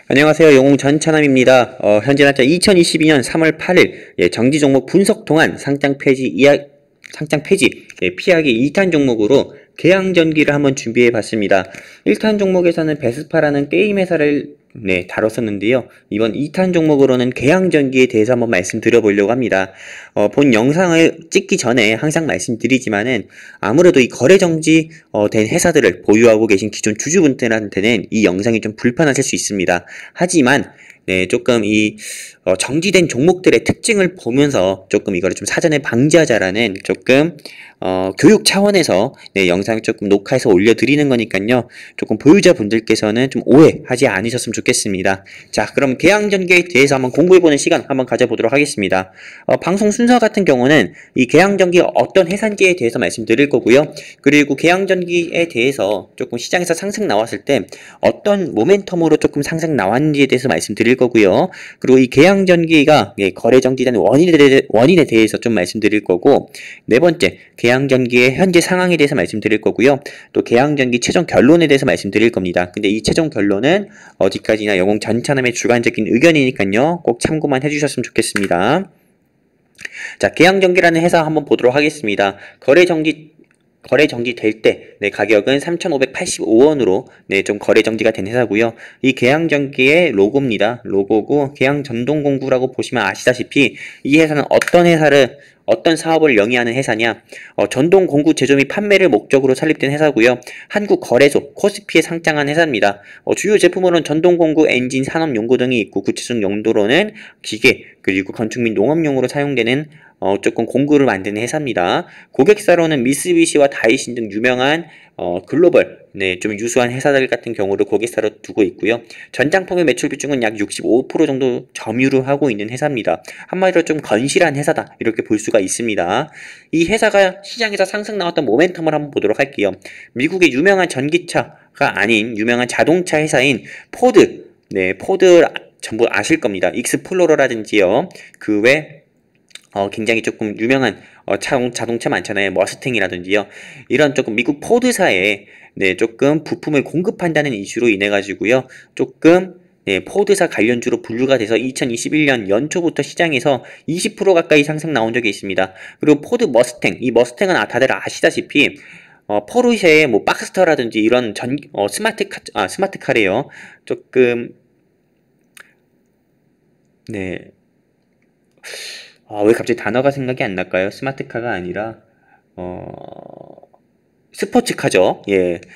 안녕하세요. 영웅 전찬함입니다. 현재 날짜 2022년 3월 8일 정지 종목 분석 동안 상장 폐지 피하기 2탄 종목으로 계양전기를 한번 준비해 봤습니다. 1탄 종목에서는 베스파라는 게임 회사를 다뤘었는데요. 이번 2탄 종목으로는 계양전기에 대해서 한번 말씀드려 보려고 합니다. 본 영상을 찍기 전에 항상 말씀드리지만은 아무래도 이 거래 정지 된 회사들을 보유하고 계신 기존 주주분들한테는 이 영상이 좀 불편하실 수 있습니다. 하지만 조금 이 정지된 종목들의 특징을 보면서 조금 이거를 좀 사전에 방지하자라는 조금 교육 차원에서 영상을 조금 녹화해서 올려드리는 거니까요. 조금 보유자분들께서는 좀 오해하지 않으셨으면 좋겠습니다. 자, 그럼 계양전기에 대해서 한번 공부해보는 시간 한번 가져보도록 하겠습니다. 방송 순서 같은 경우는 이 계양전기가 어떤 회사인지에 대해서 말씀드릴 거고요. 그리고 계양전기에 대해서 조금 시장에서 상승 나왔을 때 어떤 모멘텀으로 조금 상승 나왔는지에 대해서 말씀드릴 거고요. 그리고 이 계양전기가 거래 정지된 원인에 대해서 좀 말씀드릴 거고, 네 번째 계양전기의 현재 상황에 대해서 말씀드릴 거고요. 또 계양전기 최종 결론에 대해서 말씀드릴 겁니다. 근데 이 최종 결론은 어디까지나 영웅 전찬함의 주관적인 의견이니까요. 꼭 참고만 해주셨으면 좋겠습니다. 자, 계양전기라는 회사 한번 보도록 하겠습니다. 거래 정지 될 때 가격은 3,585원으로 좀 거래 정지가 된 회사고요. 이 계양전기의 로고입니다. 로고고 계양전동공구라고 보시면 아시다시피 이 회사는 어떤 사업을 영위하는 회사냐, 전동공구 제조 및 판매를 목적으로 설립된 회사고요. 한국거래소 코스피에 상장한 회사입니다. 주요 제품으로는 전동공구, 엔진, 산업용구 등이 있고, 구체적 용도로는 기계 그리고 건축 및 농업용으로 사용되는 조금 공구를 만드는 회사입니다. 고객사로는 미쓰비시와 다이신 등 유명한 글로벌 좀 유수한 회사들 같은 경우를 고객사로 두고 있고요. 전장품의 매출 비중은 약 65% 정도 점유를 하고 있는 회사입니다. 한마디로 좀 건실한 회사다 이렇게 볼 수가 있습니다. 이 회사가 시장에서 상승 나왔던 모멘텀을 한번 보도록 할게요. 미국의 유명한 전기차가 아닌 유명한 자동차 회사인 포드, 포드 전부 아실 겁니다. 익스플로러라든지요. 그 외 굉장히 조금 유명한 자동차 많잖아요. 머스탱이라든지요. 이런 조금 미국 포드사에 조금 부품을 공급한다는 이슈로 인해 가지고요. 조금 포드사 관련주로 분류가 돼서 2021년 연초부터 시장에서 20% 가까이 상승 나온 적이 있습니다. 그리고 포드 머스탱, 이 머스탱은 다들 아시다시피 포르쉐의 뭐 박스터라든지 이런 스마트카래요. 조금 왜 갑자기 단어가 생각이 안 날까요? 스마트카가 아니라 스포츠카죠.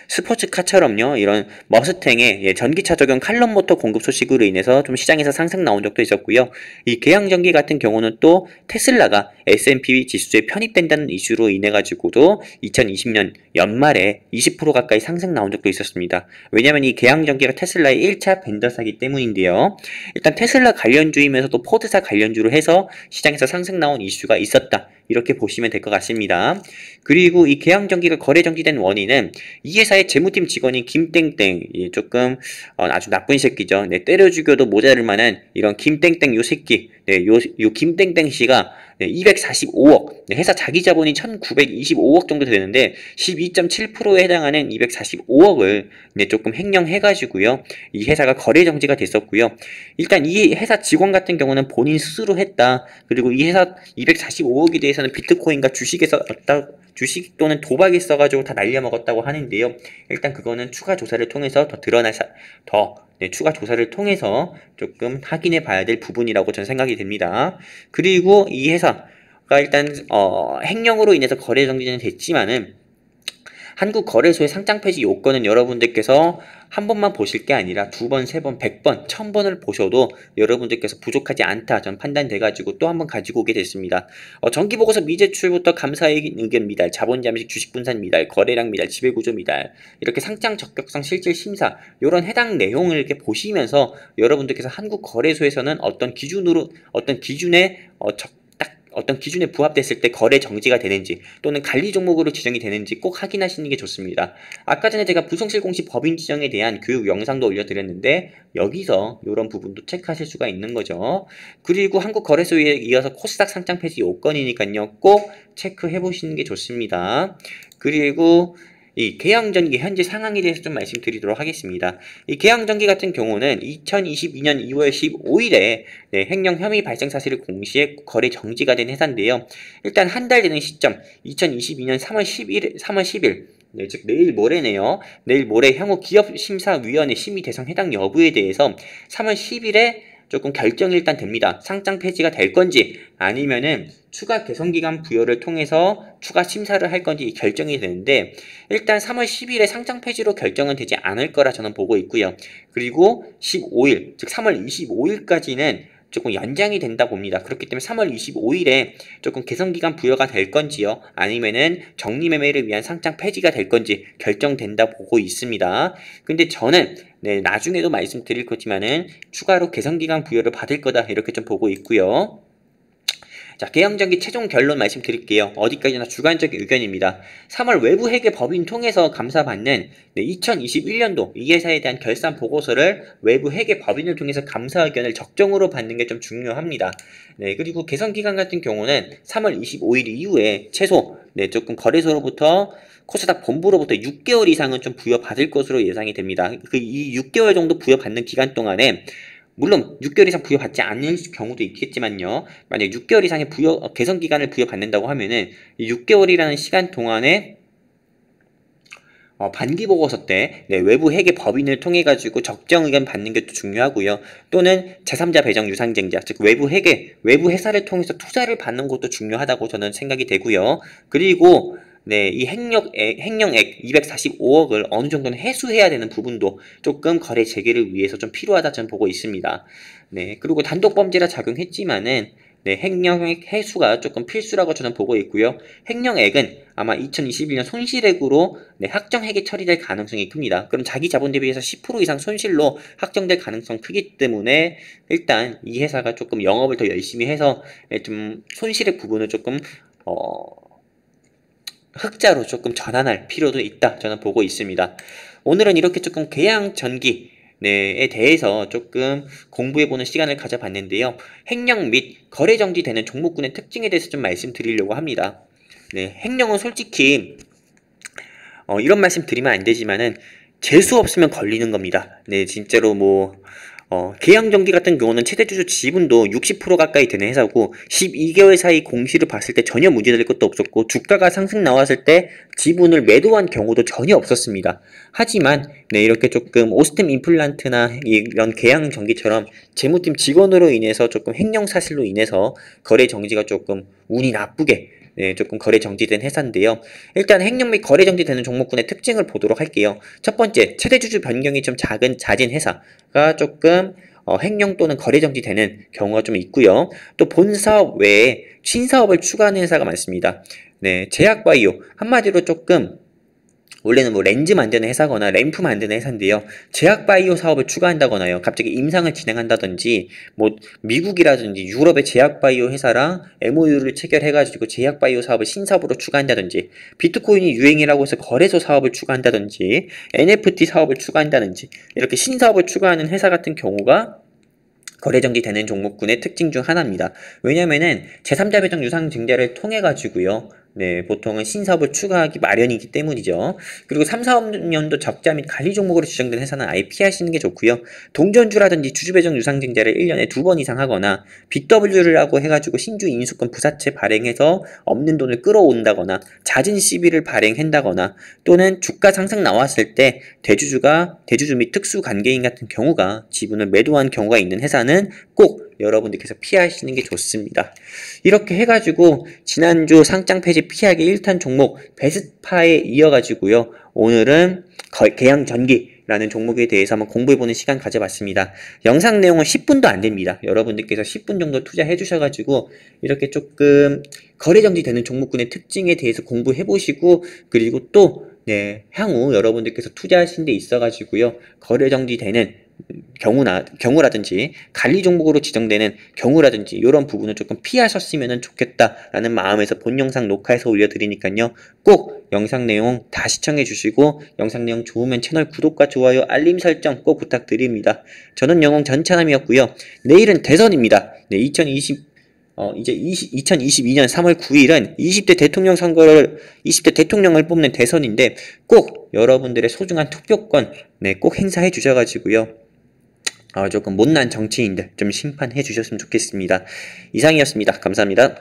스포츠카처럼요. 이런 머스탱의 전기차 적용 칼럼 모터 공급 소식으로 인해서 좀 시장에서 상승 나온 적도 있었고요. 이 계양전기 같은 경우는 또 테슬라가 S&P 지수에 편입된다는 이슈로 인해 가지고도 2020년 연말에 20% 가까이 상승 나온 적도 있었습니다. 왜냐면 이 계양전기가 테슬라의 1차 벤더사기 때문인데요. 일단 테슬라 관련주이면서도 포드사 관련주로 해서 시장에서 상승 나온 이슈가 있었다. 이렇게 보시면 될 것 같습니다. 그리고 이 계양전기가 거래 정지된 원인은 이 회사의 재무팀 직원인 김땡땡, 조금 아주 나쁜 새끼죠. 때려 죽여도 모자랄 만한 이런 김땡땡 요 새끼, 요 김땡땡 씨가 245억, 회사 자기 자본이 1925억 정도 되는데 12.7%에 해당하는 245억을 조금 횡령해가지고요. 이 회사가 거래 정지가 됐었고요. 일단 이 회사 직원 같은 경우는 본인 스스로 했다. 그리고 이 회사 245억에 대해서는 비트코인과 주식 또는 도박에 써가지고 다 날려먹었다고 하는데요. 일단 그거는 추가 조사를 통해서 추가 조사를 통해서 조금 확인해 봐야 될 부분이라고 저는 생각이 됩니다. 그리고 이 회사가 일단 횡령으로 인해서 거래 정지는 됐지만은 한국거래소의 상장 폐지 요건은 여러분들께서 한 번만 보실 게 아니라 두 번, 세 번, 100번, 1000번을 보셔도 여러분들께서 부족하지 않다 전 판단돼가지고 또 한 번 가지고 오게 됐습니다. 정기보고서 미제출부터 감사의 의견 미달, 자본 잠식 주식 분산 미달, 거래량 미달, 지배구조 미달, 이렇게 상장 적격성 실질 심사 이런 해당 내용을 이렇게 보시면서 여러분들께서 한국거래소에서는 어떤 기준에 부합됐을 때 거래 정지가 되는지 또는 관리 종목으로 지정이 되는지 꼭 확인하시는 게 좋습니다. 아까 전에 제가 부성실 공시 법인 지정에 대한 교육 영상도 올려드렸는데 여기서 이런 부분도 체크하실 수가 있는 거죠. 그리고 한국거래소에 이어서 코스닥 상장 폐지 요건이니까요. 꼭 체크해 보시는 게 좋습니다. 그리고 이 계양전기 현재 상황에 대해서 좀 말씀드리도록 하겠습니다. 이 계양전기 같은 경우는 2022년 2월 15일에 횡령 혐의 발생 사실을 공시해 거래 정지가 된 회사인데요. 일단 한 달 되는 시점 2022년 3월 10일 즉 내일 모레네요. 내일 모레 향후 기업심사위원회 심의 대상 해당 여부에 대해서 3월 10일에 조금 결정이 일단 됩니다. 상장 폐지가 될 건지 아니면은 추가 개선기간 부여를 통해서 추가 심사를 할 건지 결정이 되는데, 일단 3월 10일에 상장 폐지로 결정은 되지 않을 거라 저는 보고 있고요. 그리고 15일, 즉 3월 25일까지는 조금 연장이 된다 봅니다. 그렇기 때문에 3월 25일에 조금 개선기간 부여가 될 건지요, 아니면은 정리매매를 위한 상장 폐지가 될 건지 결정된다 보고 있습니다. 근데 저는 나중에도 말씀드릴 거지만은 추가로 개선기간 부여를 받을 거다 이렇게 좀 보고 있고요. 자, 계양전기 최종 결론 말씀드릴게요. 어디까지나 주관적 의견입니다. 3월 외부 회계 법인 통해서 감사받는 2021년도 이 회사에 대한 결산 보고서를 외부 회계 법인을 통해서 감사 의견을 적정으로 받는 게 좀 중요합니다. 그리고 개선기간 같은 경우는 3월 25일 이후에 최소 조금 거래소로부터 코스닥 본부로부터 6개월 이상은 좀 부여받을 것으로 예상이 됩니다. 이 6개월 정도 부여받는 기간 동안에 물론 6개월 이상 부여받지 않을 경우도 있겠지만요. 만약 6개월 이상의 개선기간을 부여받는다고 하면은 이 6개월이라는 시간 동안에 반기보고서 때 외부 회계 법인을 통해 가지고 적정 의견 받는 게 또 중요하고요. 또는 제3자 배정 유상증자, 즉 외부 외부 회사를 통해서 투자를 받는 것도 중요하다고 저는 생각이 되고요. 그리고 이 횡령액 245억을 어느 정도는 해소해야 되는 부분도 조금 거래 재개를 위해서 좀 필요하다 저는 보고 있습니다. 그리고 단독범죄라 작용했지만은 횡령액 해소가 조금 필수라고 저는 보고 있고요. 횡령액은 아마 2021년 손실액으로 확정회계 처리될 가능성이 큽니다. 그럼 자기 자본 대비해서 10% 이상 손실로 확정될 가능성 크기 때문에 일단 이 회사가 조금 영업을 더 열심히 해서 좀 손실의 부분을 조금 흑자로 조금 전환할 필요도 있다 저는 보고 있습니다. 오늘은 이렇게 조금 계양전기에 대해서 조금 공부해보는 시간을 가져봤는데요. 횡령 및 거래 정지되는 종목군의 특징에 대해서 좀 말씀드리려고 합니다. 횡령은 솔직히 이런 말씀 드리면 안 되지만은 재수 없으면 걸리는 겁니다. 진짜로 계양전기 같은 경우는 최대주주 지분도 60% 가까이 되는 회사고 12개월 사이 공시를 봤을 때 전혀 문제될 것도 없었고 주가가 상승 나왔을 때 지분을 매도한 경우도 전혀 없었습니다. 하지만 이렇게 조금 오스템 임플란트나 이런 계양전기처럼 재무팀 직원으로 인해서 조금 횡령 사실로 인해서 거래 정지가 조금 운이 나쁘게 조금 거래 정지된 회사인데요. 일단 횡령 및 거래 정지되는 종목군의 특징을 보도록 할게요. 첫 번째, 최대주주 변경이 좀 잦은 회사가 조금 횡령 또는 거래 정지되는 경우가 좀 있고요. 또 본사업 외에 신사업을 추가하는 회사가 많습니다. 제약바이오, 한마디로 조금 원래는 렌즈 만드는 회사거나 램프 만드는 회사인데요. 제약바이오 사업을 추가한다거나요. 갑자기 임상을 진행한다든지 미국이라든지 유럽의 제약바이오 회사랑 MOU를 체결해가지고 제약바이오 사업을 신사업으로 추가한다든지 비트코인이 유행이라고 해서 거래소 사업을 추가한다든지 NFT 사업을 추가한다든지 이렇게 신사업을 추가하는 회사 같은 경우가 거래정지 되는 종목군의 특징 중 하나입니다. 왜냐면은 제3자 배정 유상증자를 통해 가지고요. 보통은 신사업을 추가하기 마련이기 때문이죠. 그리고 3, 4년도 적자 및 관리 종목으로 지정된 회사는 아예 피하시는 게 좋고요. 동전주라든지 주주배정 유상증자를 1년에 2번 이상 하거나 BW라고 해가지고 신주 인수권 부사채 발행해서 없는 돈을 끌어온다거나 잦은 시비를 발행한다거나 또는 주가 상승 나왔을 때 대주주 및 특수관계인 같은 경우가 지분을 매도한 경우가 있는 회사는 꼭 여러분들께서 피하시는 게 좋습니다. 이렇게 해가지고 지난주 상장 폐지 피하기 1탄 종목 베스파에 이어가지고요. 오늘은 계양전기라는 종목에 대해서 한번 공부해보는 시간 가져봤습니다. 영상 내용은 10분도 안 됩니다. 여러분들께서 10분 정도 투자해 주셔가지고 이렇게 조금 거래정지 되는 종목군의 특징에 대해서 공부해보시고 그리고 또 향후 여러분들께서 투자하신 데 있어가지고요. 거래정지 되는 경우라든지 관리 종목으로 지정되는 경우라든지 이런 부분을 조금 피하셨으면 좋겠다라는 마음에서 본 영상 녹화해서 올려드리니까요. 꼭 영상 내용 다 시청해 주시고 영상 내용 좋으면 채널 구독과 좋아요 알림 설정 꼭 부탁드립니다. 저는 영웅 전찬함이었고요. 내일은 대선입니다. 이제 2022년 3월 9일은 20대 대통령을 뽑는 대선인데 꼭 여러분들의 소중한 투표권 꼭 행사해 주셔가지고요. 조금 못난 정치인들 좀 심판해 주셨으면 좋겠습니다. 이상이었습니다. 감사합니다.